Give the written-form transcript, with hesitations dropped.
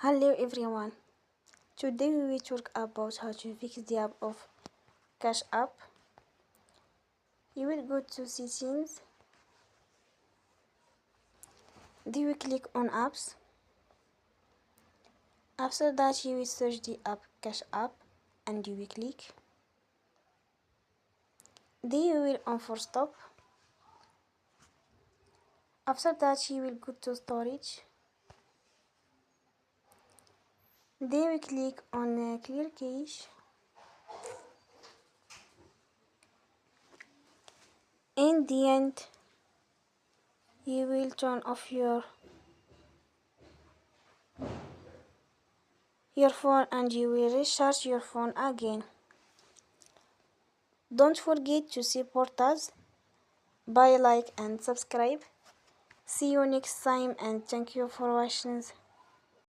Hello everyone. Today we will talk about how to fix the app of Cash App. You will go to settings. Then you will click on apps. After that you will search the app Cash App and you will click. Then you will on for stop. After that you will go to storage. Then we click on clear cache. In the end you will turn off your phone and you will recharge your phone again. Don't forget to support us by like and subscribe. See you next time and thank you for watching.